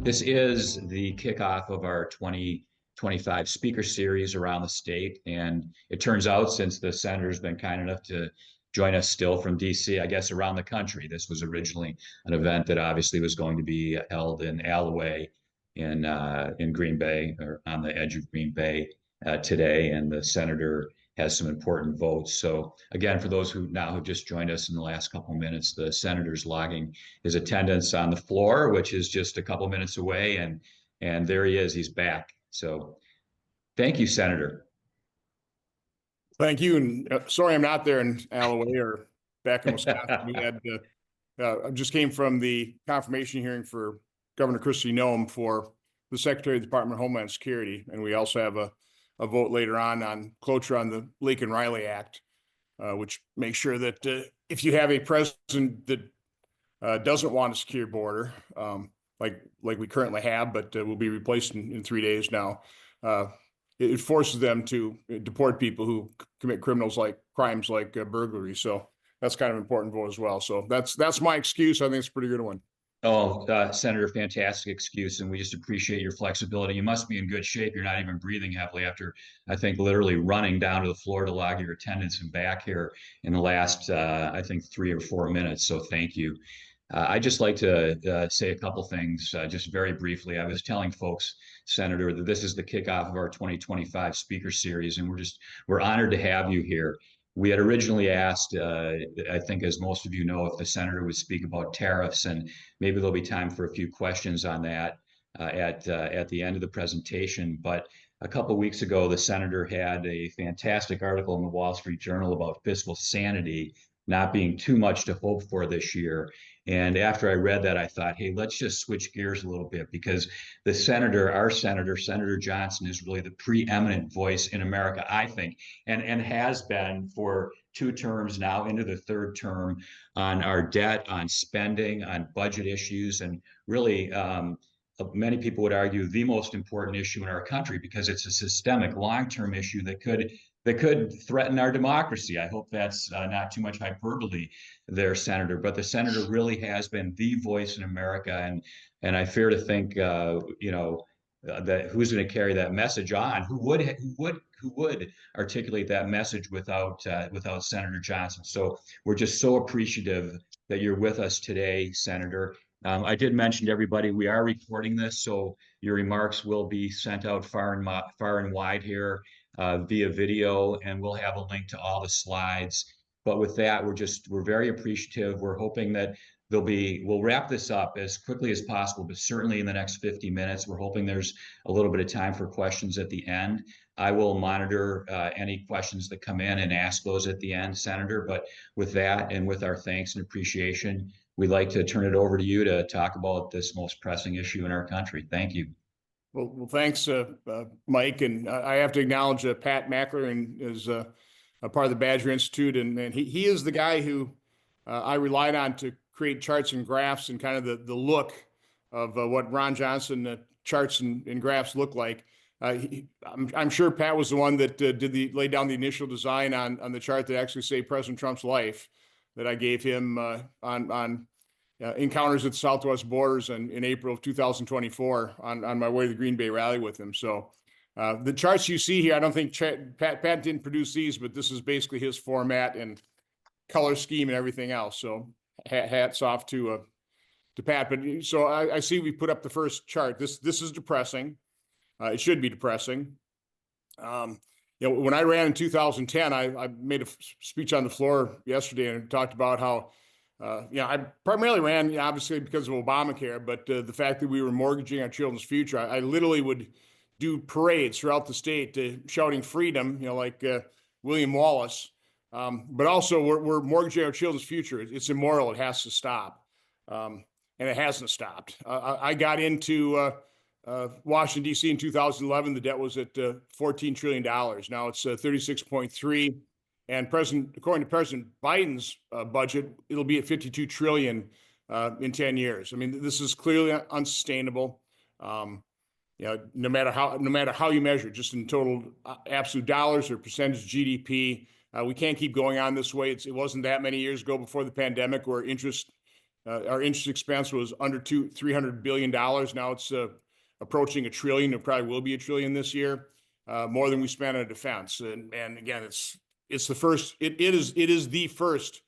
This is the kickoff of our 2025 speaker series around the state. And it turns out, since the senator's been kind enough to join us still from DC, I guess around the country, this was originally an event that obviously was going to be held in Alloway in Green Bay, or on the edge of Green Bay today. And the senator has some important votes. So again, for those who just joined us in the last couple of minutes, the senator's logging his attendance on the floor, which is just a couple minutes away, and there he is. He's back. So thank you, Senator. Thank you, and sorry I'm not there in Alloway or back in Wisconsin. We had I just came from the confirmation hearing for Governor Kristi Noem for the Secretary of the Department of Homeland Security, and we also have a vote later on cloture on the Lincoln Riley Act, which makes sure that if you have a president that doesn't want a secure border, like we currently have, but will be replaced in 3 days now. It forces them to deport people who commit crimes like burglary. So that's kind of an important vote as well. So that's my excuse. I think it's a pretty good one. Oh, Senator, fantastic excuse, and we just appreciate your flexibility. You must be in good shape. You're not even breathing heavily after, I think, literally running down to the floor to log your attendance and back here in the last, I think, 3 or 4 minutes. So thank you. I'd just like to say a couple things just very briefly. I was telling folks, Senator, that this is the kickoff of our 2025 speaker series, and we're honored to have you here. We had originally asked, I think, as most of you know, if the senator would speak about tariffs, and maybe there'll be time for a few questions on that at the end of the presentation. But a couple of weeks ago, the senator had a fantastic article in the Wall Street Journal about fiscal sanity not being too much to hope for this year. And after I read that, I thought, hey, let's just switch gears a little bit, because the senator, our senator, Senator Johnson, is really the preeminent voice in America, I think, and has been for 2 terms now, into the 3rd term, on our debt, on spending, on budget issues, and really, many people would argue, the most important issue in our country, because it's a systemic, long-term issue that could threaten our democracy. I hope that's not too much hyperbole there, Senator. But the senator really has been the voice in America, and I fear to think, that who's going to carry that message on? Who would articulate that message without Senator Johnson? So we're just so appreciative that you're with us today, Senator. I did mention to everybody, we are recording this, so your remarks will be sent out far and wide here via video, and we'll have a link to all the slides. But with that, we're very appreciative. We're hoping that we'll wrap this up as quickly as possible, but certainly in the next 50 minutes. We're hoping there's a little bit of time for questions at the end. I will monitor any questions that come in and ask those at the end, Senator. But with that, and with our thanks and appreciation, we'd like to turn it over to you to talk about this most pressing issue in our country. Thank you. Well, thanks, Mike. And I have to acknowledge Pat McLaren is a part of the Badger Institute, and he is the guy who I relied on to create charts and graphs and kind of the look of what Ron Johnson charts and graphs look like. I'm sure Pat was the one that laid down the initial design on the chart that actually saved President Trump's life, that I gave him on encounters at the southwest borders in April of 2024 on my way to the Green Bay rally with him. So the charts you see here, I don't think Pat didn't produce these, but this is basically his format and color scheme and everything else. So hats off to Pat. But so I see we put up the first chart. This is depressing. It should be depressing. When I ran in 2010, I made a speech on the floor yesterday and talked about how, I primarily ran, obviously, because of Obamacare, but the fact that we were mortgaging our children's future. I literally would do parades throughout the state shouting freedom, like William Wallace. But also, we're mortgaging our children's future. It's immoral. It has to stop. And it hasn't stopped. I got into Washington, D.C. in 2011. The debt was at $14 trillion. Now it's 36.3. And according to President Biden's budget, it'll be at 52 trillion in 10 years. I mean, this is clearly unsustainable. No matter how you measure, just in total absolute dollars or percentage of GDP, we can't keep going on this way. It wasn't that many years ago before the pandemic where interest Our interest expense was under $300 billion. Now it's approaching $1 trillion. It probably will be $1 trillion this year, more than we spent on defense. And again, it's the first. It is the first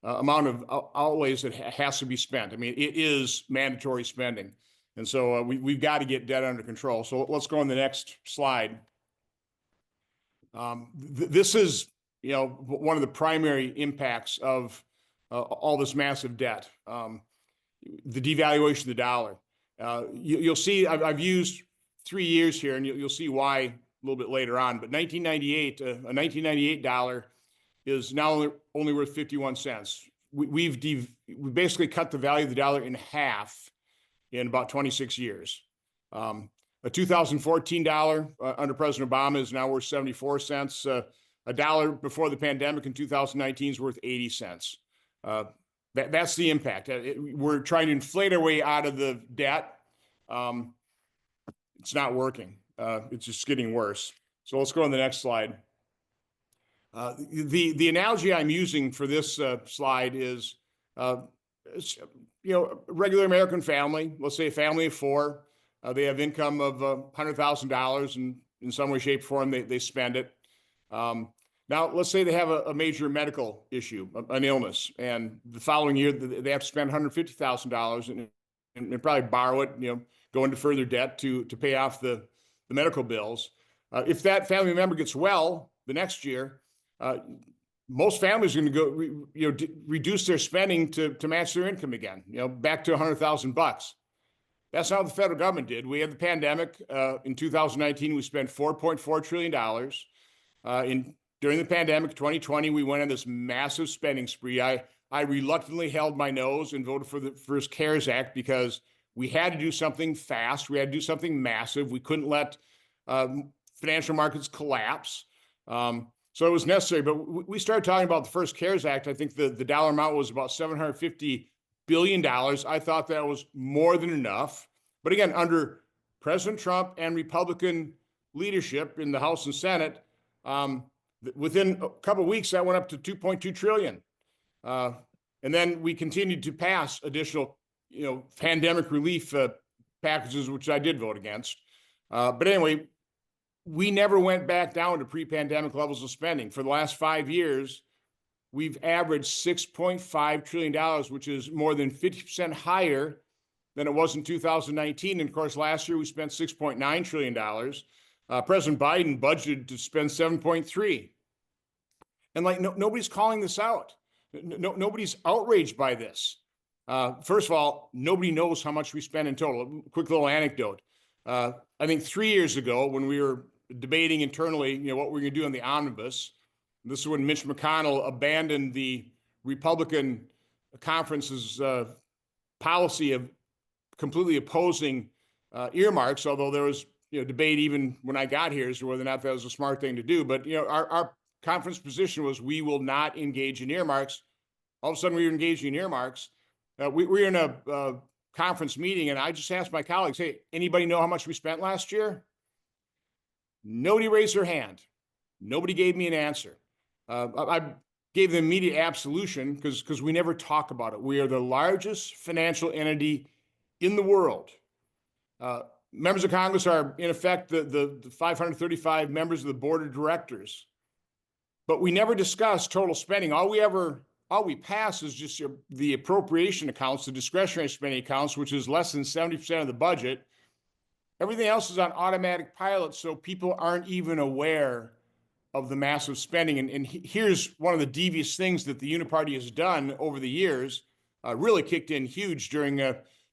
amount of outlays that has to be spent. I mean, it is mandatory spending, and so we've got to get debt under control. So let's go on the next slide. This is, one of the primary impacts of all this massive debt, the devaluation of the dollar. You'll see I've used 3 years here, and you'll see why a little bit later on. But 1998, a 1998 dollar is now only worth 51 cents. We basically cut the value of the dollar in half in about 26 years. A 2014 dollar under President Obama is now worth 74 cents. A dollar before the pandemic in 2019 is worth 80 cents. That's the impact. We're trying to inflate our way out of the debt. It's not working. It's just getting worse. So let's go on the next slide. The analogy I'm using for this slide is, a regular American family. Let's say a family of 4. They have income of $100,000, and in some way, shape, or form, they spend it. Now, let's say they have a major medical issue, an illness, and the following year they have to spend $150,000 and probably borrow it, go into further debt to pay off the medical bills. If that family member gets well the next year, most families are going to go, reduce their spending to match their income again, back to $100,000. That's not what the federal government did. We had the pandemic. In 2019, we spent $4.4 trillion. During the pandemic, 2020, we went on this massive spending spree. I reluctantly held my nose and voted for the first CARES Act because we had to do something fast. We had to do something massive. We couldn't let financial markets collapse. So it was necessary. But we started talking about the first CARES Act. I think the dollar amount was about $750 billion. I thought that was more than enough. But again, under President Trump and Republican leadership in the House and Senate, within a couple of weeks, that went up to $2.2 trillion. And then we continued to pass additional, pandemic relief packages, which I did vote against. But anyway, we never went back down to pre-pandemic levels of spending. For the last 5 years, we've averaged $6.5 trillion, which is more than 50% higher than it was in 2019. And of course, last year we spent $6.9 trillion. President Biden budgeted to spend 7.3. And nobody's calling this out. Nobody's outraged by this. First of all, nobody knows how much we spend in total. Quick little anecdote. I think 3 years ago, when we were debating internally, what we're going to do on the omnibus, this is when Mitch McConnell abandoned the Republican conference's policy of completely opposing earmarks, although there was debate even when I got here as to whether or not that was a smart thing to do. But our conference position was we will not engage in earmarks. All of a sudden, we were engaging in earmarks. We were in a conference meeting, and I just asked my colleagues, "Hey, anybody know how much we spent last year?" Nobody raised their hand. Nobody gave me an answer. I gave them immediate absolution because we never talk about it. We are the largest financial entity in the world. Members of Congress are, in effect, the 535 members of the board of directors. But we never discuss total spending. All we pass is just the appropriation accounts, the discretionary spending accounts, which is less than 70% of the budget. Everything else is on automatic pilot, so people aren't even aware of the massive spending. And here's one of the devious things that the Uniparty has done over the years, really kicked in huge during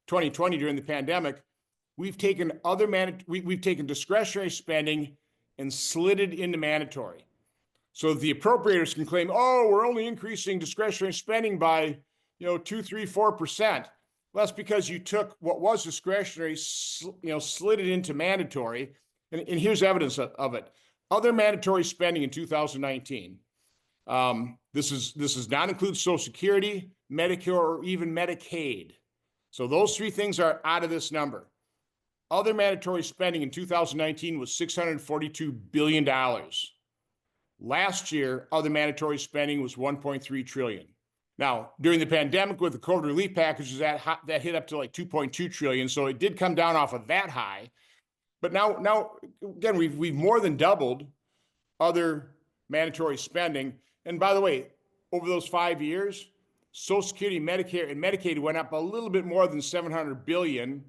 2020, during the pandemic. We've taken we've taken discretionary spending and slid it into mandatory. So the appropriators can claim, oh, we're only increasing discretionary spending by 2, 3, 4%. Well, that's because you took what was discretionary, slid it into mandatory. And here's evidence of it. Other mandatory spending in 2019. This does not include Social Security, Medicare, or even Medicaid. So those 3 things are out of this number. Other mandatory spending in 2019 was $642 billion. Last year, other mandatory spending was $1.3 trillion. Now, during the pandemic with the COVID relief packages, that hit up to like 2.2 trillion. So it did come down off of that high. But now again, we've more than doubled other mandatory spending. And by the way, over those 5 years, Social Security, Medicare, and Medicaid went up a little bit more than 700 billion,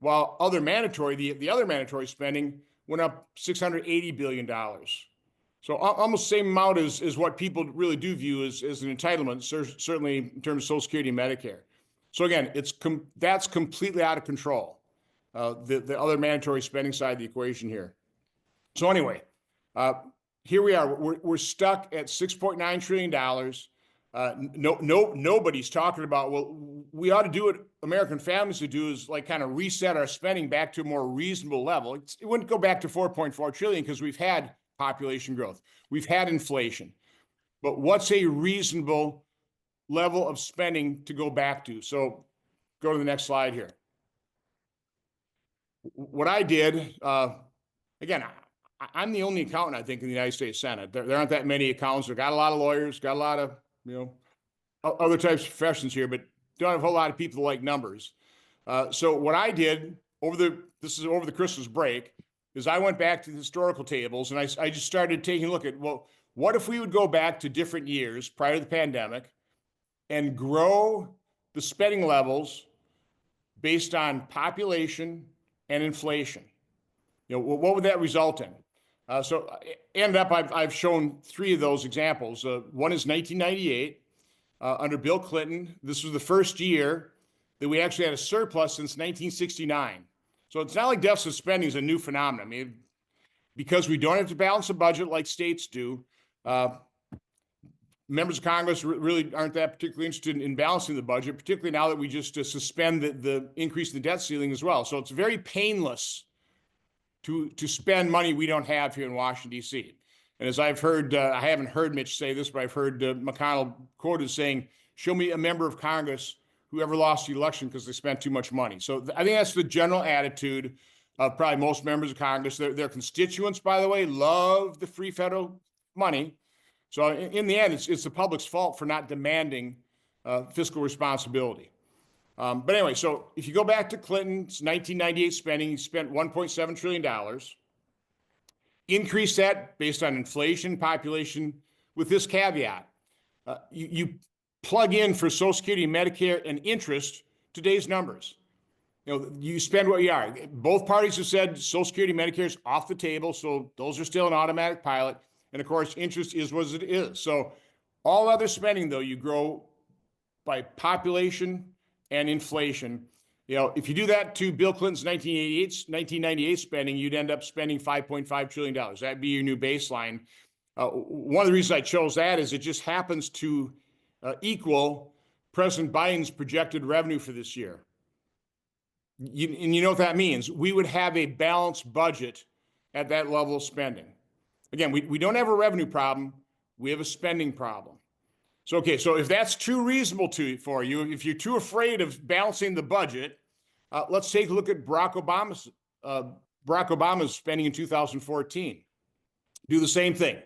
while the other mandatory spending went up $680 billion. So almost the same amount as what people really do view as an entitlement, certainly in terms of Social Security and Medicare. So again, that's completely out of control. The other mandatory spending side of the equation here. So anyway, here we are. We're stuck at $6.9 trillion. Nobody's talking about, well, we ought to do what American families would do, is like kind of reset our spending back to a more reasonable level. It wouldn't go back to 4.4 trillion because we've had population growth, we've had inflation. But what's a reasonable level of spending to go back to? So go to the next slide here. What I did, again, I'm the only accountant, I think, in the United States Senate. There aren't that many accountants. We've got a lot of lawyers, got a lot of, other types of professions here, but don't have a whole lot of people like numbers. So what I did over the Christmas break is I went back to the historical tables and I just started taking a look at, well, what if we would go back to different years prior to the pandemic and grow the spending levels based on population and inflation? What would that result in? So ended up, I've shown 3 of those examples. One is 1998 under Bill Clinton. This was the first year that we actually had a surplus since 1969. So it's not like deficit spending is a new phenomenon. I mean, because we don't have to balance a budget like states do, members of Congress really aren't that particularly interested in balancing the budget, particularly now that we just suspend the increase in the debt ceiling as well. So it's very painless to spend money we don't have here in Washington, D.C. And as I've heard, I haven't heard Mitch say this, but I've heard McConnell quoted saying, show me a member of Congress who ever lost the election because they spent too much money. So I think that's the general attitude of probably most members of Congress. Their constituents, by the way, love the free federal money. So in the end, it's the public's fault for not demanding fiscal responsibility. But anyway, so if you go back to Clinton's 1998 spending, he spent $1.7 trillion. Increase that based on inflation, population, with this caveat. You plug in for Social Security, Medicare, and interest today's numbers. You spend what you are. Both parties have said Social Security, Medicare is off the table, so those are still an automatic pilot. And of course, interest is what it is. So all other spending, though, you grow by population and inflation. If you do that to Bill Clinton's 1998 spending, you'd end up spending $5.5 trillion. That'd be your new baseline. One of the reasons I chose that is it just happens to equal President Biden's projected revenue for this year. And you know what that means? We would have a balanced budget at that level of spending. Again, we don't have a revenue problem. We have a spending problem. So, okay, so if that's too reasonable for you, if you're too afraid of balancing the budget, let's take a look at Barack Obama's spending in 2014. Do the same thing.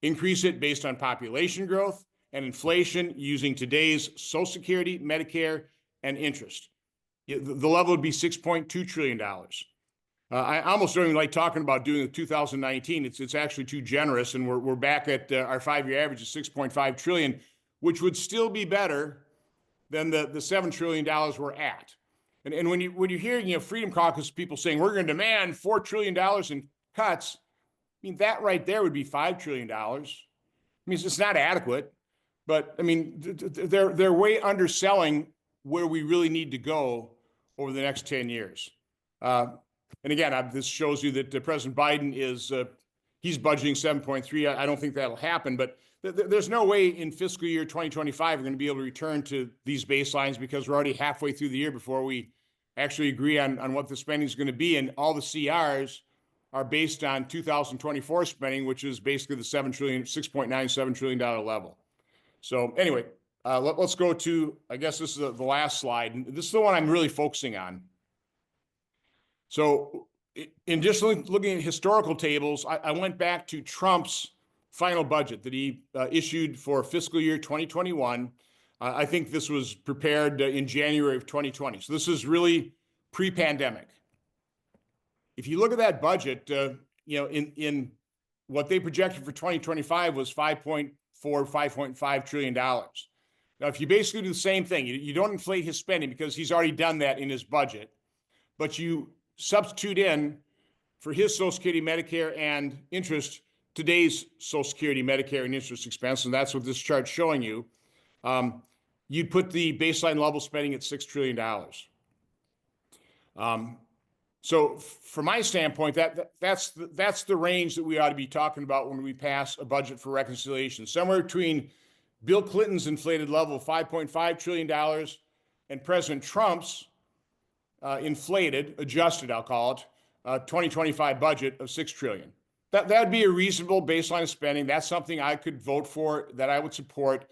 Increase it based on population growth and inflation using today's Social Security, Medicare, and interest. The level would be $6.2 trillion. I almost don't even like talking about doing the 2019. It's actually too generous, and we're back at our 5-year average of $6.5 trillion, which would still be better than the $7 trillion we're at. And when you're hearing Freedom Caucus people saying we're going to demand $4 trillion in cuts, I mean, that right there would be $5 trillion. I mean, it's not adequate, but I mean, they're way underselling where we really need to go over the next 10 years. And again, this shows you that President Biden he's budgeting 7.3. I don't think that'll happen, but there's no way in fiscal year 2025 we're going to be able to return to these baselines because we're already halfway through the year before we actually agree on what the spending is going to be. And all the CRs are based on 2024 spending, which is basically the $6.97 trillion level. So anyway, let's go to, I guess this is the last slide. And this is the one I'm really focusing on. So in just looking at historical tables, I went back to Trump's final budget that he issued for fiscal year 2021. I think this was prepared in January of 2020. So this is really pre-pandemic. If you look at that budget, in what they projected for 2025 was 5.4, $5.5 trillion. Now, if you basically do the same thing, you don't inflate his spending because he's already done that in his budget, but you substitute in for his Social Security, Medicare, and interest, today's Social Security, Medicare, and interest expense, and that's what this chart's showing you. You'd put the baseline level spending at $6 trillion. So from my standpoint, that's the range that we ought to be talking about when we pass a budget for reconciliation, somewhere between Bill Clinton's inflated level of $5.5 trillion and President Trump's inflated, adjusted, I'll call it, 2025 budget of $6 trillion. That would be a reasonable baseline of spending. That's something I could vote for, that I would support.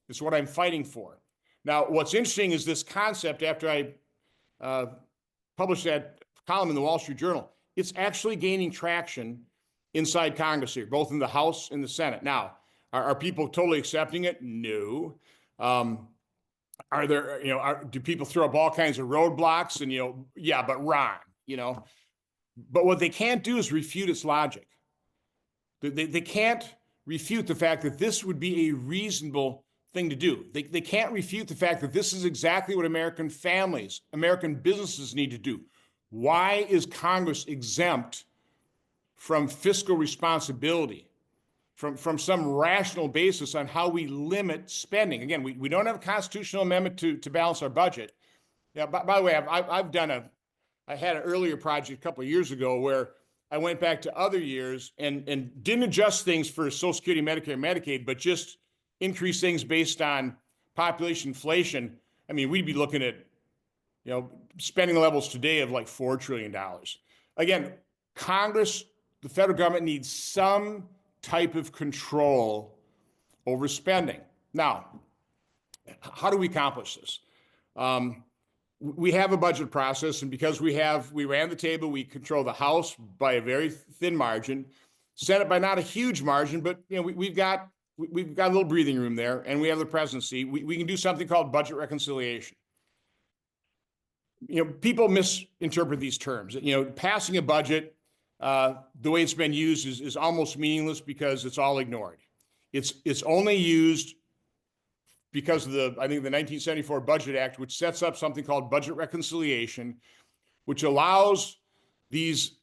It's what I'm fighting for. Now, what's interesting is this concept, after I published that column in the Wall Street Journal, it's actually gaining traction inside Congress here, both in the House and the Senate. Now, are people totally accepting it? No. Are there, do people throw up all kinds of roadblocks and, yeah, but Ron, but what they can't do is refute its logic. They can't refute the fact that this would be a reasonable thing to do. They can't refute the fact that this is exactly what American families, American businesses need to do. Why is Congress exempt from fiscal responsibility, from some rational basis on how we limit spending? Again, we don't have a constitutional amendment to balance our budget. Yeah, by the way, I had an earlier project a couple of years ago where I went back to other years and didn't adjust things for Social Security, Medicare, Medicaid, but just increase things based on population inflation. I mean, we'd be looking at, spending levels today of like $4 trillion. Again, Congress, the federal government needs some type of control over spending. Now, how do we accomplish this? We have a budget process, and because we ran the table, we control the House by a very thin margin, Senate by not a huge margin, but we've got a little breathing room there, and we have the presidency. We can do something called budget reconciliation. People misinterpret these terms. Passing a budget, the way it's been used is almost meaningless because it's all ignored. It's only used because of I think the 1974 Budget Act, which sets up something called budget reconciliation, which allows these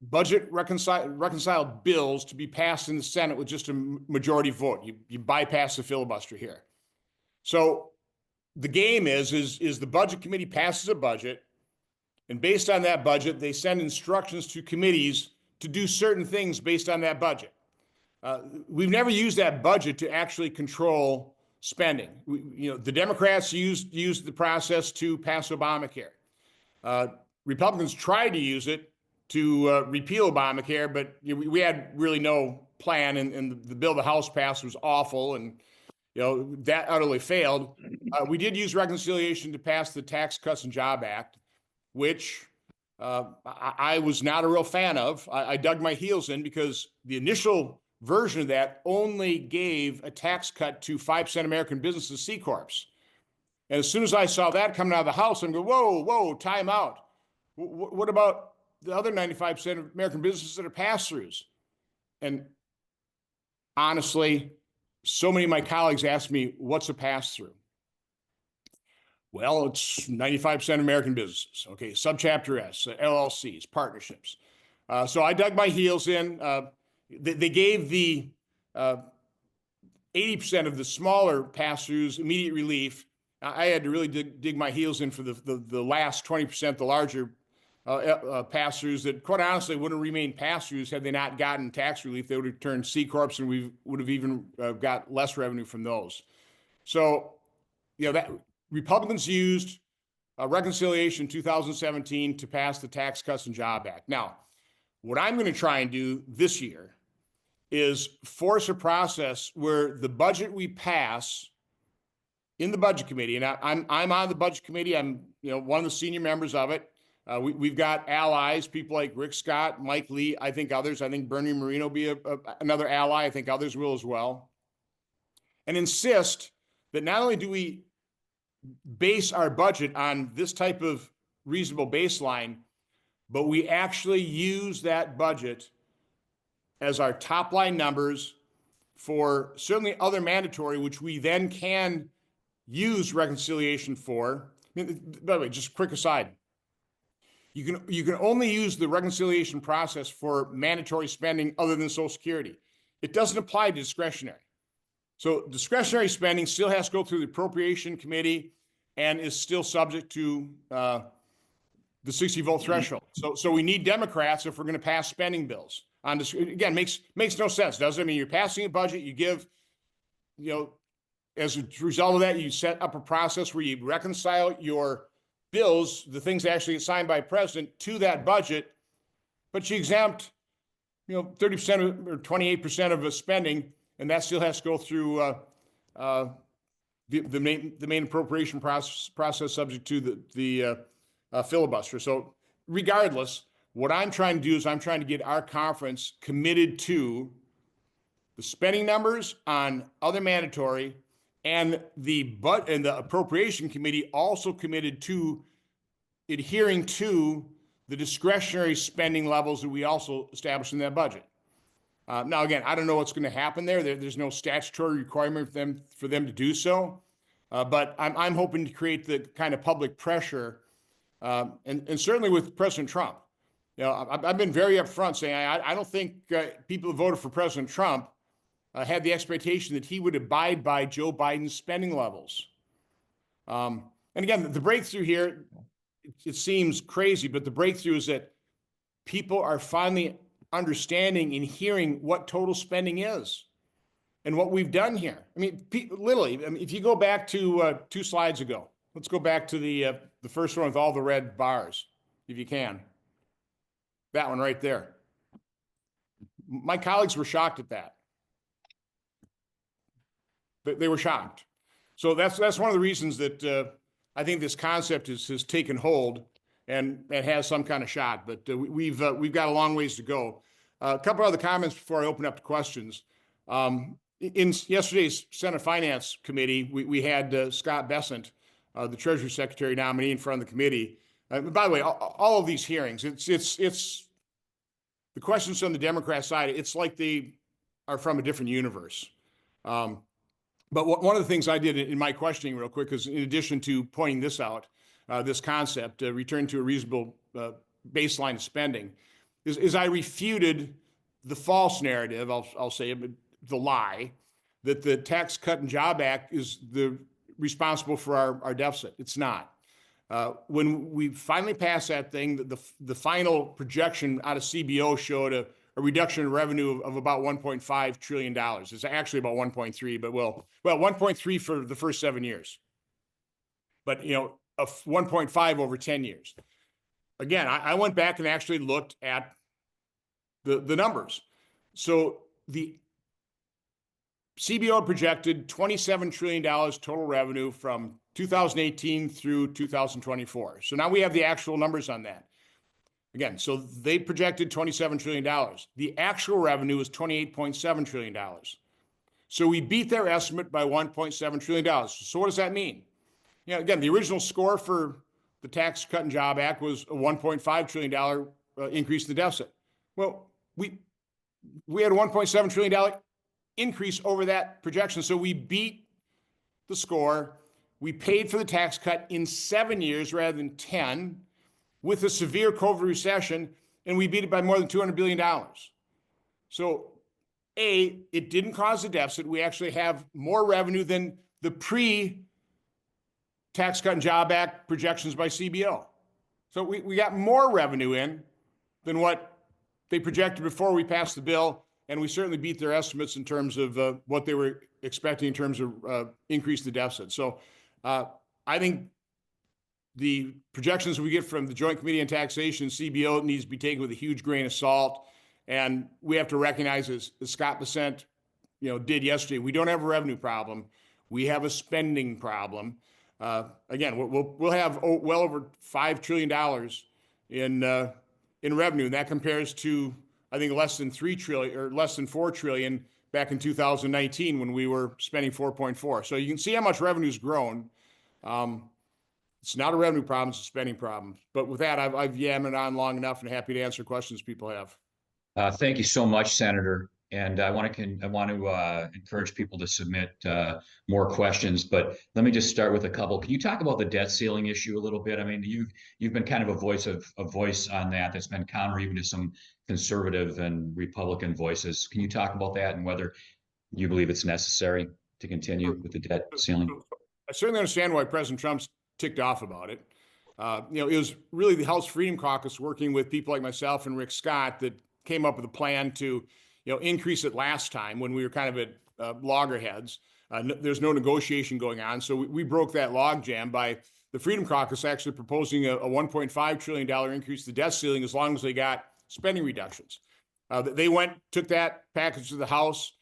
budget reconciled bills to be passed in the Senate with just a majority vote. You bypass the filibuster here. So the game is the Budget Committee passes a budget, and based on that budget, they send instructions to committees to do certain things based on that budget. We've never used that budget to actually control spending. The Democrats used the process to pass Obamacare. Republicans tried to use it to repeal Obamacare, but we had really no plan, and the bill the House passed was awful, and that utterly failed. We did use reconciliation to pass the Tax Cuts and Jobs Act, which I was not a real fan of. I dug my heels in because the initial version of that only gave a tax cut to 5% American businesses, C Corps. And as soon as I saw that coming out of the House, I'm going, whoa, time out. What about the other 95% of American businesses that are pass-throughs? And honestly, so many of my colleagues ask me, what's a pass-through? Well, it's 95% American businesses. Okay, subchapter S, LLCs, partnerships. So I dug my heels in. They gave the 80% of the smaller pass-throughs immediate relief. I had to really dig my heels in for the last 20%, the larger pass-throughs that, quite honestly, wouldn't remain pass-throughs had they not gotten tax relief. They would have turned C Corps, and we would have even got less revenue from those. So, that Republicans used reconciliation in 2017 to pass the Tax Cuts and Jobs Act. Now, what I'm going to try and do this year is force a process where the budget we pass in the Budget Committee, and I'm on the Budget Committee. I'm one of the senior members of it. We've got allies, people like Rick Scott, Mike Lee, I think others. I think Bernie Moreno will be another ally. I think others will as well. And insist that not only do we base our budget on this type of reasonable baseline, but we actually use that budget as our top line numbers for certainly other mandatory, which we then can use reconciliation for. I mean, by the way, just a quick aside. You can only use the reconciliation process for mandatory spending other than Social Security. It doesn't apply to discretionary. So discretionary spending still has to go through the appropriation committee and is still subject to the 60-vote threshold. So we need Democrats if we're going to pass spending bills. Again, makes no sense, does it? I mean, you're passing a budget, you give, as a result of that, you set up a process where you reconcile your bills, the things actually signed by president, to that budget, but you exempt, 30% or 28% of the spending, and that still has to go through the main appropriation process subject to the filibuster. So regardless, what I'm trying to do is I'm trying to get our conference committed to the spending numbers on other mandatory, and the appropriation committee also committed to adhering to the discretionary spending levels that we also established in that budget. Now, again, I don't know what's going to happen there. There's no statutory requirement for them to do so, but I'm hoping to create the kind of public pressure, and certainly with President Trump. I've been very upfront saying I don't think people who voted for President Trump had the expectation that he would abide by Joe Biden's spending levels. And again, the breakthrough here, it seems crazy, but the breakthrough is that people are finally understanding and hearing what total spending is and what we've done here. I mean, literally, if you go back to 2 slides ago, let's go back to the first one with all the red bars, if you can. That one right there. My colleagues were shocked at that. They were shocked. So that's one of the reasons that I think this concept has taken hold and has some kind of shot. But we've got a long ways to go. A couple other comments before I open up to questions. In yesterday's Senate Finance Committee, we had Scott Bessent, the Treasury Secretary nominee, in front of the committee. By the way, all of these hearings, it's the questions on the Democrat side, it's like they are from a different universe. But one of the things I did in my questioning real quick is, in addition to pointing this out, this concept, return to a reasonable baseline of spending, is I refuted the false narrative, I'll say, the lie, that the Tax Cut and Job Act is responsible for our deficit. It's not. When we finally passed that thing, the final projection out of CBO showed a reduction in revenue of about $1.5 trillion. It's actually about 1.3, but well, 1.3 for the first 7 years. But, a 1.5 over 10 years. Again, I went back and actually looked at the numbers. So the CBO projected $27 trillion total revenue from 2018 through 2024. So now we have the actual numbers on that. Again, so they projected $27 trillion. The actual revenue is $28.7 trillion. So we beat their estimate by $1.7 trillion. So what does that mean? Again, the original score for the Tax Cut and Job Act was a $1.5 trillion increase in the deficit. Well, we had a $1.7 trillion increase over that projection. So we beat the score. We paid for the tax cut in 7 years rather than 10, with a severe COVID recession, and we beat it by more than $200 billion. So, A, it didn't cause a deficit. We actually have more revenue than the pre-Tax Cut and Job Act projections by CBO. So we got more revenue in than what they projected before we passed the bill, and we certainly beat their estimates in terms of what they were expecting in terms of increase the deficit. So I think the projections we get from the Joint Committee on Taxation, CBO, needs to be taken with a huge grain of salt. And we have to recognize, as Scott Bessent, did yesterday, we don't have a revenue problem. We have a spending problem. Again, we'll have well over $5 trillion in revenue. And that compares to, I think, less than $3 trillion or less than $4 trillion back in 2019 when we were spending 4.4. So you can see how much revenue's grown. It's not a revenue problem, it's a spending problem. But with that, I've yammered on long enough and happy to answer questions people have. Thank you so much, Senator. And I want to encourage people to submit more questions. But let me just start with a couple. Can you talk about the debt ceiling issue a little bit? I mean, you've been kind of a voice on that that's been counter even to some conservative and Republican voices. Can you talk about that and whether you believe it's necessary to continue with the debt ceiling? I certainly understand why President Trump's ticked off about it. It was really the House Freedom Caucus working with people like myself and Rick Scott that came up with a plan to, increase it last time when we were kind of at loggerheads. There's no negotiation going on. So we broke that logjam by the Freedom Caucus actually proposing a $1.5 trillion increase to the debt ceiling as long as they got spending reductions. They took that package to the House,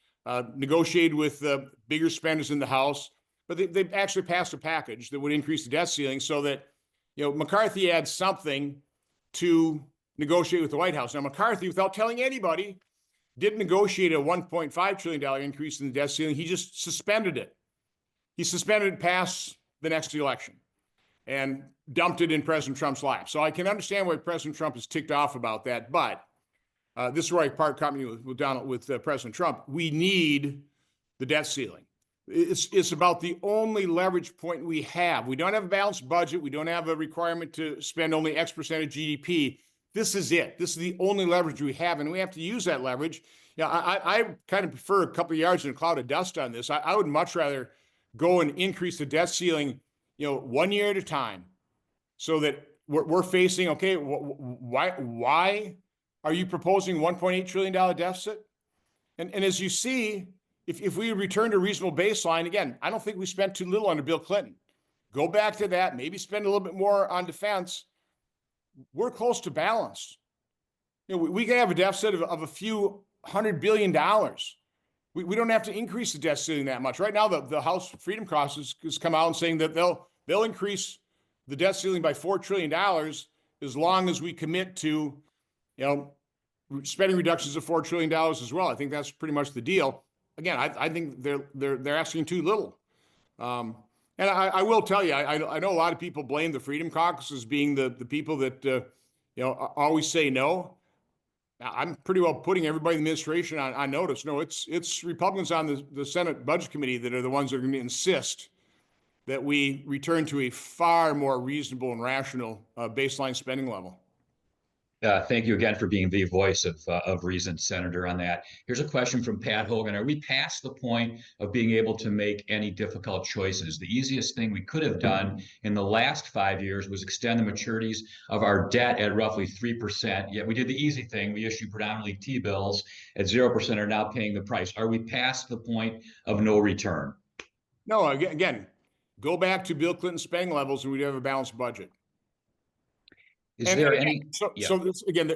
negotiated with bigger spenders in the House, but they actually passed a package that would increase the debt ceiling so that, McCarthy had something to negotiate with the White House. Now, McCarthy, without telling anybody, didn't negotiate a $1.5 trillion increase in the debt ceiling. He just suspended it. He suspended it past the next election and dumped it in President Trump's lap. So I can understand why President Trump is ticked off about that. But this is where I part company with President Trump. We need the debt ceiling. It's about the only leverage point we have. We don't have a balanced budget. We don't have a requirement to spend only X% of GDP. This is it. This is the only leverage we have, and we have to use that leverage. I kind of prefer a couple of yards in a cloud of dust on this. I would much rather go and increase the debt ceiling, 1 year at a time, so that we're facing, okay, why are you proposing $1.8 trillion deficit? And as you see, if we return to a reasonable baseline, again, I don't think we spent too little under Bill Clinton. Go back to that, maybe spend a little bit more on defense. We're close to balance. We can have a deficit of a few $100 billion. We don't have to increase the debt ceiling that much. Right now, the House Freedom Caucus has come out and saying that they'll increase the debt ceiling by $4 trillion as long as we commit to, spending reductions of $4 trillion as well. I think that's pretty much the deal. Again, I think they're asking too little. And I will tell you, I know a lot of people blame the Freedom Caucus as being the people that always say no. I'm pretty well putting everybody in the administration on notice. No, it's Republicans on the Senate Budget Committee that are the ones that are going to insist that we return to a far more reasonable and rational baseline spending level. Thank you again for being the voice of reason, Senator, on that. Here's a question from Pat Hogan. Are we past the point of being able to make any difficult choices? The easiest thing we could have done in the last 5 years was extend the maturities of our debt at roughly 3%. Yet we did the easy thing. We issued predominantly T-bills at 0% are now paying the price. Are we past the point of no return? No, again, go back to Bill Clinton's spending levels and we'd have a balanced budget. Is there any? So this, again,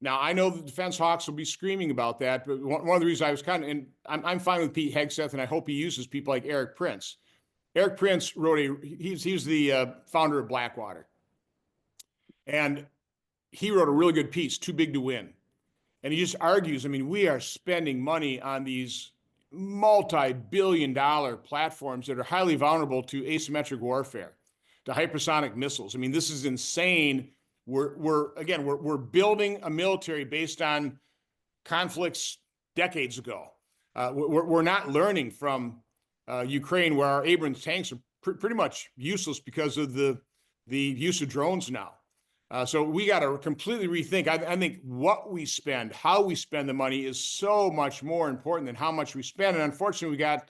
now I know the defense hawks will be screaming about that, but one of the reasons I was and I'm fine with Pete Hegseth, and I hope he uses people like Eric Prince. Eric Prince he's the founder of Blackwater, and he wrote a really good piece, Too Big to Win, and he just argues. I mean, we are spending money on these multi-billion-dollar platforms that are highly vulnerable to asymmetric warfare, to hypersonic missiles. I mean, this is insane. We're building a military based on conflicts decades ago. We're not learning from Ukraine, where our Abrams tanks are pretty much useless because of the use of drones now. So we got to completely rethink. I think what we spend, how we spend the money is so much more important than how much we spend. And unfortunately, we got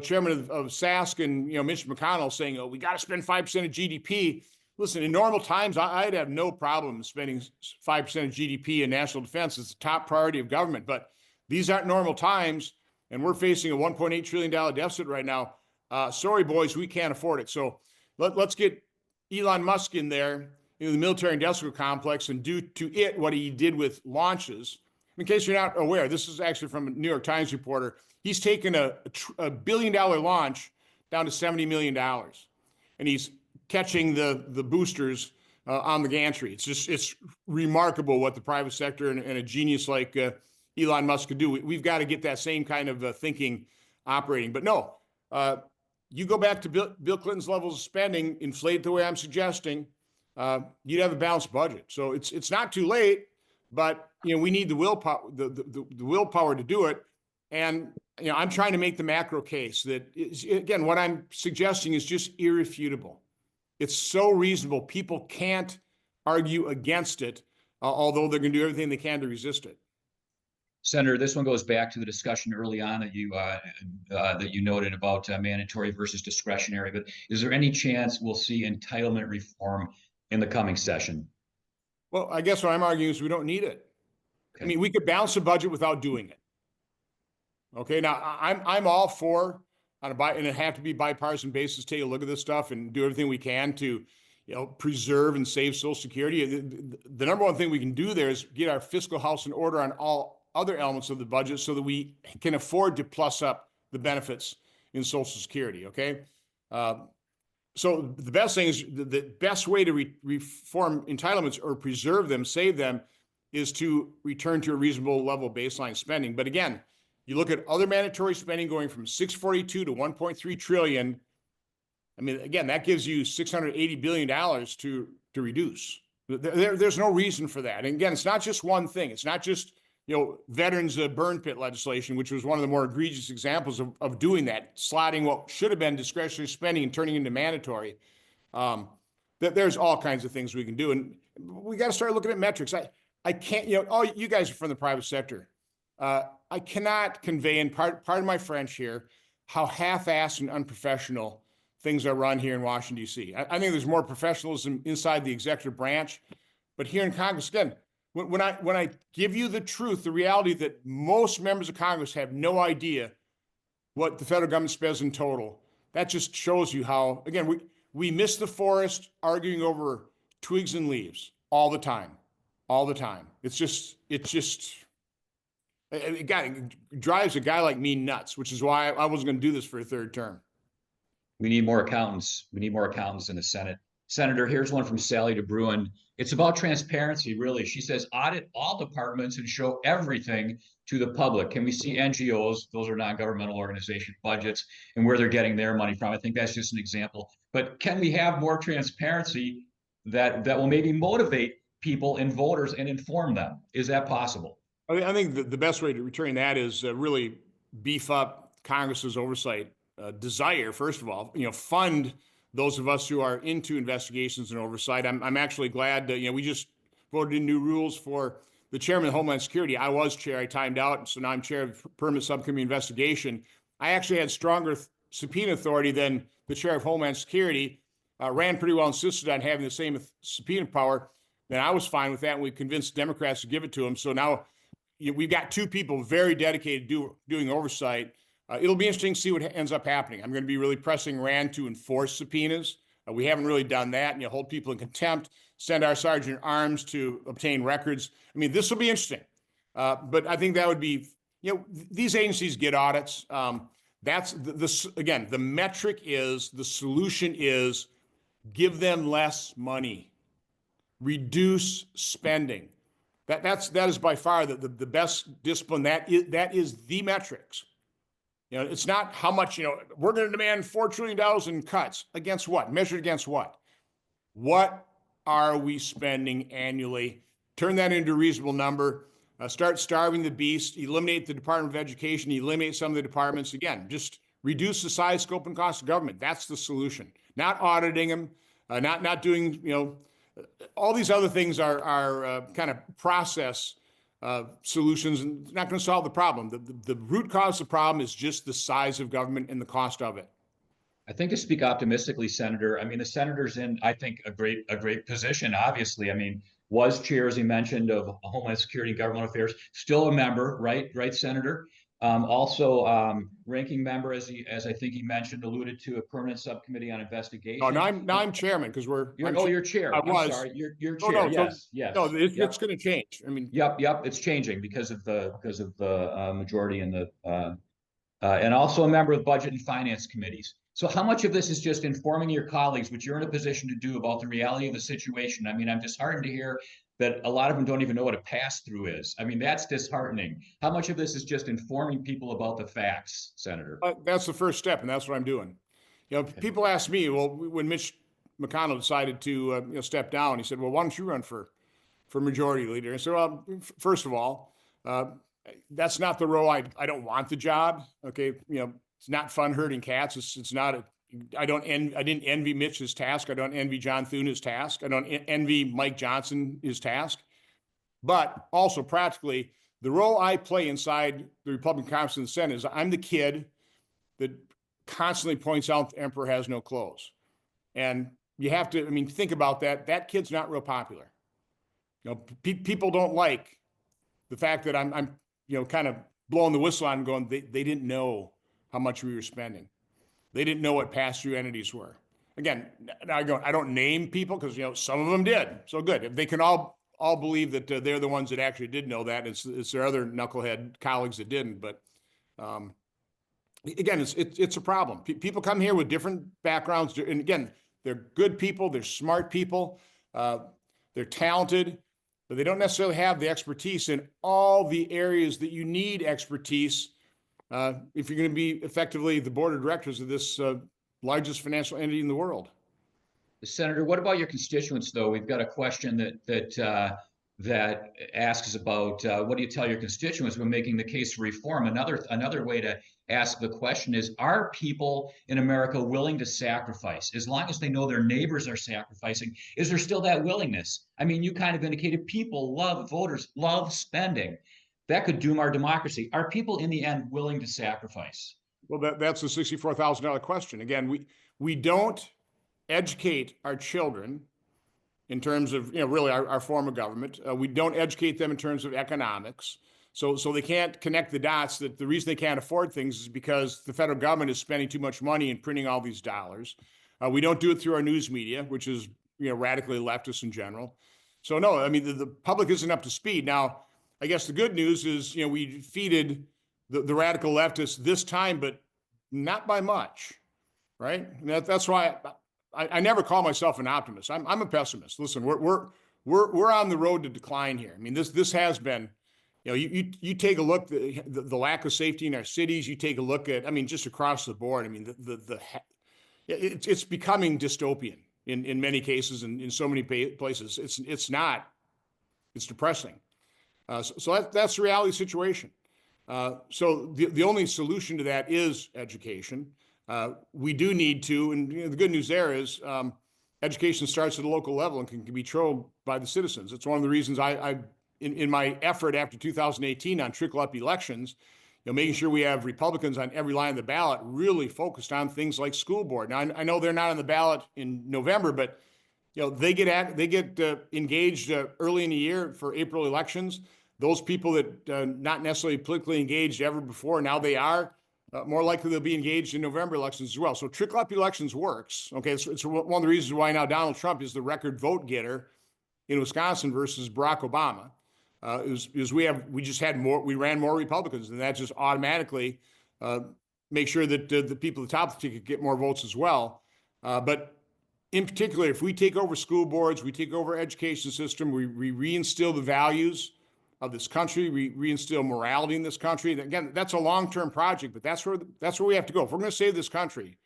Chairman of SASC and, Mitch McConnell saying, we got to spend 5% of GDP. Listen, in normal times, I'd have no problem spending 5% of GDP in national defense. It's the top priority of government. But these aren't normal times, and we're facing a $1.8 trillion deficit right now. Sorry, boys, we can't afford it. So let's get Elon Musk in there, the military industrial complex, and do to it what he did with launches. In case you're not aware, this is actually from a New York Times reporter. He's taken a $1 billion launch down to $70 million, and he's catching the boosters on the gantry. It's remarkable what the private sector and a genius like Elon Musk could do. We've got to get that same kind of thinking operating. But no, you go back to Bill Clinton's levels of spending, inflate the way I'm suggesting, you'd have a balanced budget. So it's not too late, but we need the willpower, the willpower to do it. And I'm trying to make the macro case that again, what I'm suggesting is just irrefutable. It's so reasonable. People can't argue against it, although they're going to do everything they can to resist it. Senator, this one goes back to the discussion early on that you noted about mandatory versus discretionary. But is there any chance we'll see entitlement reform in the coming session? Well, I guess what I'm arguing is we don't need it. Okay. I mean, we could balance the budget without doing it. Okay, now I'm all for and it have to be bipartisan basis. Take a look at this stuff and do everything we can to, preserve and save Social Security. The number one thing we can do there is get our fiscal house in order on all other elements of the budget so that we can afford to plus up the benefits in Social Security. Okay, so the best thing is the best way to reform entitlements or preserve them, save them, is to return to a reasonable level of baseline spending. But again, you look at other mandatory spending going from 642 to 1.3 trillion. I mean, again, that gives you $680 billion to reduce. There's no reason for that. And again, it's not just one thing. It's not just, veterans burn pit legislation, which was one of the more egregious examples of doing that, sliding what should have been discretionary spending and turning into mandatory. There's all kinds of things we can do. And we got to start looking at metrics. I can't, you guys are from the private sector. I cannot convey, in pardon my French here, how half-assed and unprofessional things are run here in Washington, D.C. I think there's more professionalism inside the executive branch, but here in Congress, again, when I give you the truth, the reality that most members of Congress have no idea what the federal government spends in total, that just shows you how, again, we miss the forest arguing over twigs and leaves all the time. It drives a guy like me nuts, which is why I wasn't going to do this for a third term. We need more accountants. We need more accountants in the Senate. Senator, here's one from Sally DeBruin. It's about transparency, really. She says, audit all departments and show everything to the public. Can we see NGOs, those are non-governmental organization budgets, and where they're getting their money from? I think that's just an example. But can we have more transparency that will maybe motivate people and voters and inform them? Is that possible? I think the best way to return that is really beef up Congress's oversight desire. First of all, fund those of us who are into investigations and oversight. I'm actually glad that we just voted in new rules for the chairman of Homeland Security. I was chair. I timed out, so now I'm chair of Permanent Subcommittee Investigation. I actually had stronger subpoena authority than the chair of Homeland Security. Rand pretty well insisted on having the same subpoena power. Then I was fine with that, and we convinced Democrats to give it to him. So now we've got two people very dedicated doing oversight. It'll be interesting to see what ends up happening. I'm going to be really pressing Rand to enforce subpoenas. We haven't really done that. Hold people in contempt, send our sergeant at arms to obtain records. I mean, this will be interesting. But I think that would be, these agencies get audits. That's again, the metric is, the solution is give them less money, reduce spending. That is by far the best discipline. That is the metrics. It's not how much, we're going to demand $4 trillion in cuts. Against what? Measured against what? What are we spending annually? Turn that into a reasonable number. Start starving the beast. Eliminate the Department of Education. Eliminate some of the departments. Again, just reduce the size, scope, and cost of government. That's the solution. Not auditing them. Not doing, all these other things are kind of process solutions, and not going to solve the problem. The root cause of the problem is just the size of government and the cost of it. I think to speak optimistically, Senator, I mean, the senator's in, I think, a great position, obviously. I mean, was chair, as he mentioned, of Homeland Security and Government Affairs, still a member, right, Senator? Also, ranking member, as I think he mentioned, alluded to, a permanent subcommittee on investigation. Oh, now I'm chairman because you're chair. I'm sorry, you're chair. No, yes. No, it's going to change. I mean, yep, it's changing because of the majority in the and also a member of budget and finance committees. So how much of this is just informing your colleagues, which you're in a position to do, about the reality of the situation? I mean, I'm disheartened to hear that a lot of them don't even know what a pass-through is. I mean, that's disheartening. How much of this is just informing people about the facts, Senator? That's the first step, and that's what I'm doing. You know, Okay. people ask me, well, when Mitch McConnell decided to step down, he said, well, why don't you run for majority leader? I said, well, first of all, uh, that's not the role. I don't want the job. Okay, you know, it's not fun herding cats. It's not a. I didn't envy Mitch's task. I don't envy John Thune his task. I don't envy Mike Johnson his task. But also practically, the role I play inside the Republican Congress and the Senate is I'm the kid that constantly points out the emperor has no clothes. And you have to, I mean, think about that. That kid's not real popular. You know, people don't like the fact that I'm, you know, kind of blowing the whistle on and going, they didn't know how much we were spending. They didn't know what pass-through entities were. Again, I don't name people because, you know, some of them did. So good. If they can all believe that they're the ones that actually did know that, it's their other knucklehead colleagues that didn't. But again, it's a problem. People come here with different backgrounds, and again, they're good people, they're smart people, they're talented, but they don't necessarily have the expertise in all the areas that you need expertise if you're going to be effectively the board of directors of this largest financial entity in the world. Senator, what about your constituents, though? We've got a question that asks about what do you tell your constituents when making the case for reform? Another way to ask the question is: are people in America willing to sacrifice as long as they know their neighbors are sacrificing? Is there still that willingness? I mean, you kind of indicated people love voters, love spending. That could doom our democracy. Are people in the end willing to sacrifice? Well, that's a $64,000 question. Again, we don't educate our children in terms of, you know, really our form of government. We don't educate them in terms of economics. So they can't connect the dots that the reason they can't afford things is because the federal government is spending too much money and printing all these dollars. We don't do it through our news media, which is, you know, radically leftist in general. So no, I mean, the public isn't up to speed. Now, I guess the good news is, you know, we defeated the radical leftists this time, but not by much, right? And that's why I never call myself an optimist. I'm a pessimist. Listen, we're on the road to decline here. I mean, this has been, you know, you take a look the lack of safety in our cities. You take a look at, I mean, just across the board. I mean, it's becoming dystopian in many cases and in so many places. It's not. It's depressing. So that's the reality situation. So the only solution to that is education. We do need to, and you know, the good news there is education starts at a local level and can be controlled by the citizens. It's one of the reasons in my effort after 2018 on trickle-up elections, you know, making sure we have Republicans on every line of the ballot really focused on things like school board. Now, I know they're not on the ballot in November, but you know, they get engaged early in the year for April elections. Those people that not necessarily politically engaged ever before, now they are. More likely they'll be engaged in November elections as well. So trickle-up elections works. Okay, so it's one of the reasons why now Donald Trump is the record vote getter in Wisconsin versus Barack Obama. We ran more Republicans, and that just automatically make sure that the people at the top of the ticket get more votes as well. But in particular, if we take over school boards, we take over education system, we reinstill the values of this country, we reinstill morality in this country. And again, that's a long-term project, but that's where we have to go. If we're going to save this country,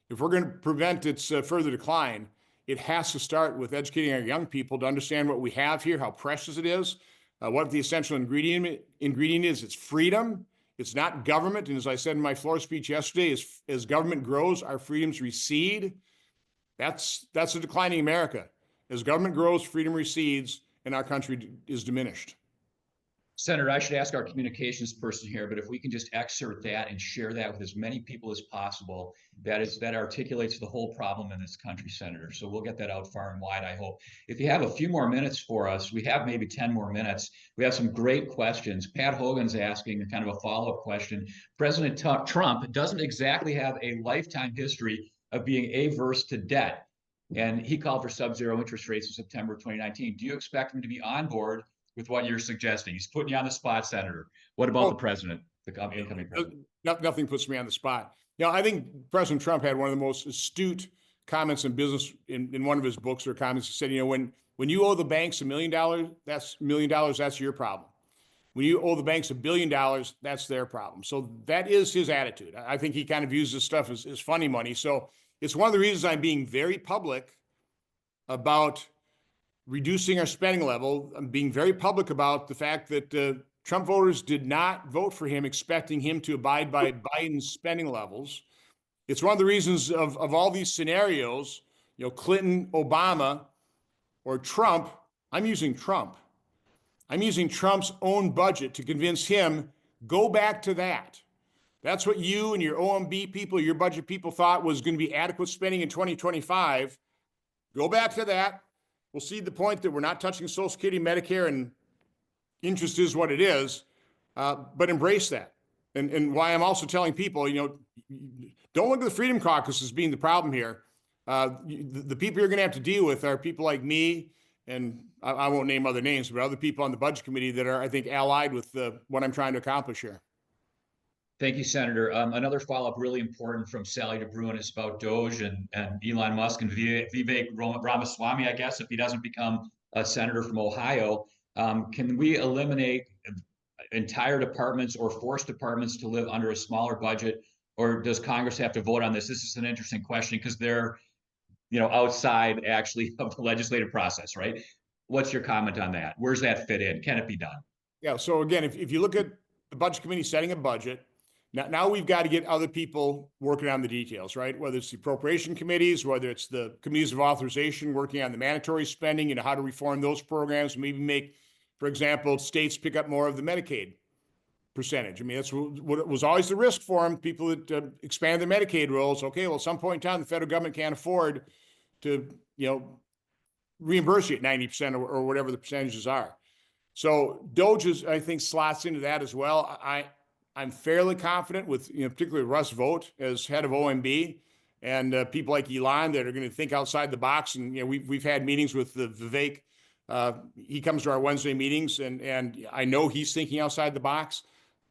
if we're going to prevent its further decline, it has to start with educating our young people to understand what we have here, how precious it is, what the essential ingredient is. It's freedom. It's not government. And as I said in my floor speech yesterday, as government grows, our freedoms recede. That's a declining America. As government grows, freedom recedes, and our country is diminished. Senator, I should ask our communications person here, but if we can just excerpt that and share that with as many people as possible, that articulates the whole problem in this country, Senator. So we'll get that out far and wide, I hope. If you have a few more minutes for us, we have maybe 10 more minutes. We have some great questions. Pat Hogan's asking kind of a follow-up question. President Trump doesn't exactly have a lifetime history of being averse to debt, and he called for sub-zero interest rates in September 2019. Do you expect him to be on board with what you're suggesting? He's putting you on the spot, Senator. What about the president, the incoming president? Nothing puts me on the spot. You know, I think President Trump had one of the most astute comments in business in one of his books or comments. He said, you know, When you owe the banks $1 million, that's $1 million, that's your problem. When you owe the banks $1 billion, that's their problem. So that is his attitude. I think he kind of views this stuff as funny money. So it's one of the reasons I'm being very public about reducing our spending level. I'm being very public about the fact that Trump voters did not vote for him expecting him to abide by Biden's spending levels. It's one of the reasons of all these scenarios, Clinton, Obama, or Trump. I'm using Trump. I'm using Trump's own budget to convince him, go back to that. That's what you and your OMB people, your budget people thought was going to be adequate spending in 2025. Go back to that. We'll see the point that we're not touching Social Security, Medicare, and interest is what it is, but embrace that. And why I'm also telling people, don't look at the Freedom Caucus as being the problem here. The people you're going to have to deal with are people like me, and I won't name other names, but other people on the budget committee that are, I think, allied with what I'm trying to accomplish here. Thank you, Senator. Another follow-up really important from Sally DeBruin is about Doge and Elon Musk and Vivek Ramaswamy, I guess, if he doesn't become a senator from Ohio. Can we eliminate entire departments or force departments to live under a smaller budget, or does Congress have to vote on this? This is an interesting question because they're outside actually of the legislative process, right? What's your comment on that? Where's that fit in? Can it be done? Yeah. So again, if you look at the budget committee setting a budget, now we've got to get other people working on the details, right? Whether it's the appropriation committees, whether it's the committees of authorization working on the mandatory spending, how to reform those programs, maybe make, for example, states pick up more of the Medicaid percentage. I mean, that's what was always the risk for them. People that expand their Medicaid rolls. Okay, well, at some point in time, the federal government can't afford to, reimburse you at 90% or whatever the percentages are. So Doge, I think, slots into that as well. I'm fairly confident with, particularly Russ Vought as head of OMB and people like Elon that are going to think outside the box. And, we've had meetings with Vivek. He comes to our Wednesday meetings and I know he's thinking outside the box.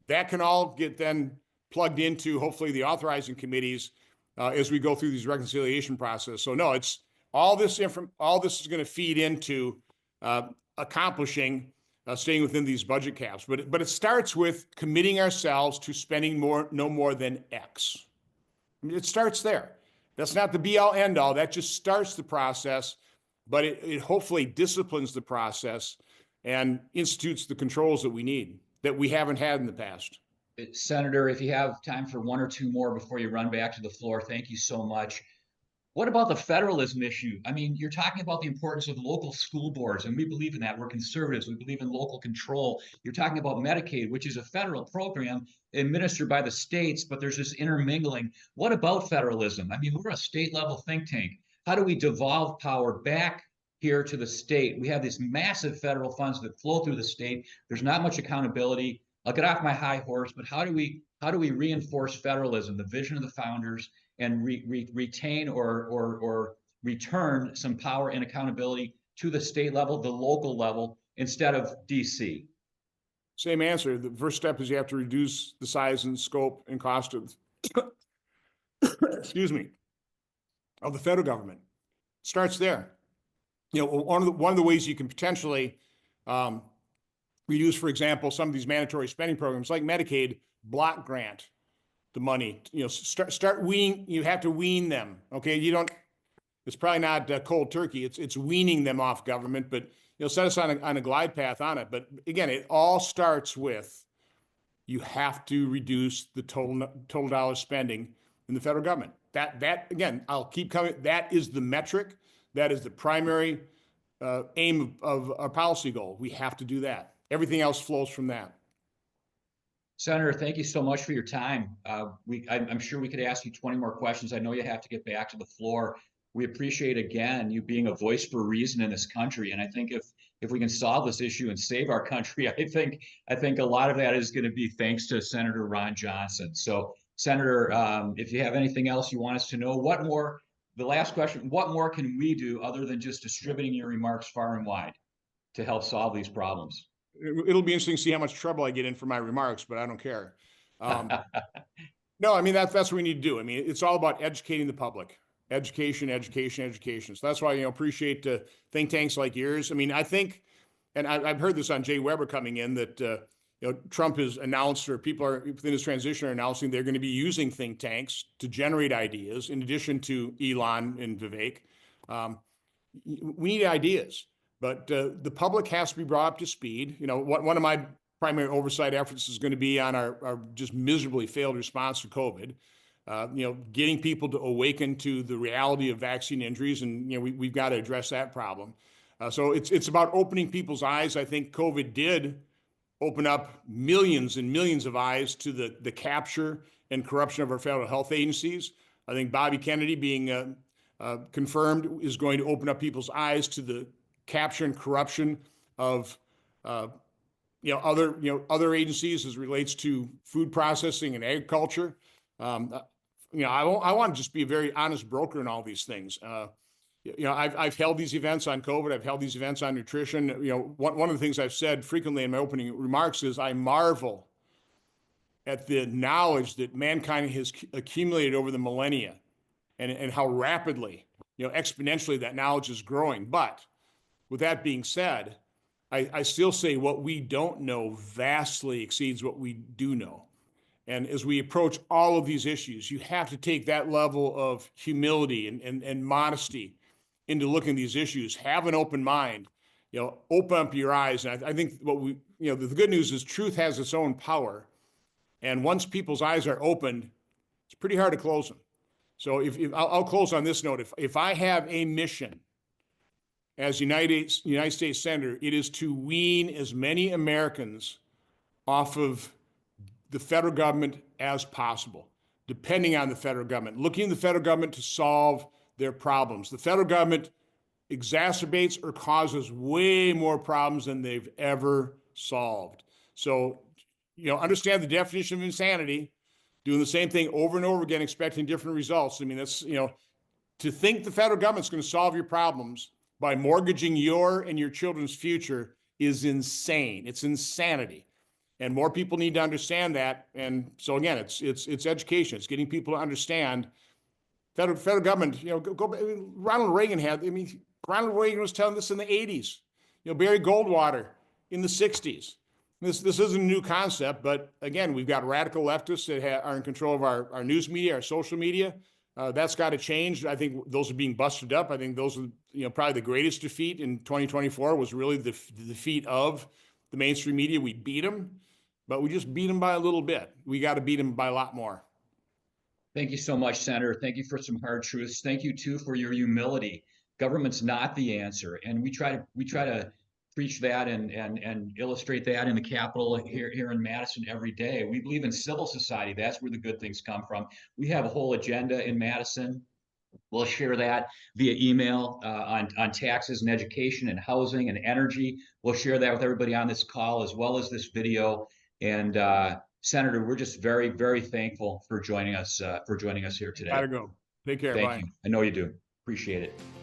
That can all get then plugged into hopefully the authorizing committees as we go through these reconciliation process. So no, it's all this is going to feed into accomplishing staying within these budget caps. But it starts with committing ourselves to spending no more than X. I mean, it starts there. That's not the be all end all. That just starts the process, but it hopefully disciplines the process and institutes the controls that we need, that we haven't had in the past. Senator, if you have time for one or two more before you run back to the floor, thank you so much. What about the federalism issue? I mean, you're talking about the importance of local school boards, and we believe in that. We're conservatives. We believe in local control. You're talking about Medicaid, which is a federal program administered by the states, but there's this intermingling. What about federalism? I mean, we're a state-level think tank. How do we devolve power back here to the state? We have these massive federal funds that flow through the state. There's not much accountability. I'll get off my high horse, but how do we reinforce federalism, the vision of the founders, and retain or return some power and accountability to the state level, the local level, instead of DC? Same answer. The first step is you have to reduce the size and scope and cost of, excuse me, of the federal government. It starts there. One of the ways you can potentially reduce, for example, some of these mandatory spending programs like Medicaid, block grant the money. Start weaning. You have to wean them. Okay, it's probably not cold turkey. It's weaning them off government, but set us on a glide path on it. But again, it all starts with you have to reduce the total dollar spending in the federal government. That again, I'll keep coming. That is the metric. That is the primary aim of our policy goal. We have to do that. Everything else flows from that. Senator, thank you so much for your time. I'm sure we could ask you 20 more questions. I know you have to get back to the floor. We appreciate, again, you being a voice for reason in this country. And I think if we can solve this issue and save our country, I think a lot of that is going to be thanks to Senator Ron Johnson. So, Senator, if you have anything else you want us to know, the last question, what more can we do other than just distributing your remarks far and wide to help solve these problems? It'll be interesting to see how much trouble I get in for my remarks, but I don't care. No, I mean, that's what we need to do. I mean, it's all about educating the public. education, education, education. So that's why, appreciate think tanks like yours. I mean, I think, and I've heard this on Jay Weber coming in, that Trump has announced, or people are within his transition are announcing they're going to be using think tanks to generate ideas in addition to Elon and Vivek. We need ideas, but the public has to be brought up to speed. One of my primary oversight efforts is going to be on our just miserably failed response to COVID. Getting people to awaken to the reality of vaccine injuries, and we've got to address that problem. So it's about opening people's eyes. I think COVID did open up millions and millions of eyes to the capture and corruption of our federal health agencies. I think Bobby Kennedy being confirmed is going to open up people's eyes to the capture and corruption of other agencies as it relates to food processing and agriculture. I want to just be a very honest broker in all these things. I've held these events on COVID. I've held these events on nutrition. One of the things I've said frequently in my opening remarks is I marvel at the knowledge that mankind has accumulated over the millennia, and how rapidly, exponentially that knowledge is growing. But with that being said, I still say what we don't know vastly exceeds what we do know. And as we approach all of these issues, you have to take that level of humility and modesty into looking at these issues. Have an open mind, open up your eyes. And I think the good news is truth has its own power. And once people's eyes are opened, it's pretty hard to close them. So I'll close on this note. If I have a mission as United States Senator, it is to wean as many Americans off of the federal government as possible, depending on the federal government, looking to the federal government to solve their problems. The federal government exacerbates or causes way more problems than they've ever solved. So, understand the definition of insanity, doing the same thing over and over again, expecting different results. I mean, that's, to think the federal government's going to solve your problems by mortgaging your and your children's future is insane. It's insanity. And more people need to understand that. And so again, it's education. It's getting people to understand federal government. Ronald Reagan Ronald Reagan was telling this in the 80s. Barry Goldwater in the 60s. This isn't a new concept, but again, we've got radical leftists that are in control of our news media, our social media. That's got to change. I think those are being busted up. I think those are probably the greatest defeat in 2024 was really the defeat of the mainstream media. We beat them. But we just beat them by a little bit. We got to beat them by a lot more. Thank you so much, Senator. Thank you for some hard truths. Thank you too for your humility. Government's not the answer, and we try to preach that and illustrate that in the Capitol here in Madison every day. We believe in civil society. That's where the good things come from. We have a whole agenda in Madison. We'll share that via email on taxes and education and housing and energy. We'll share that with everybody on this call as well as this video. And Senator, we're just very, very thankful for joining us here today. Gotta go. Take care. Thank Bye. you. I know you do. Appreciate it.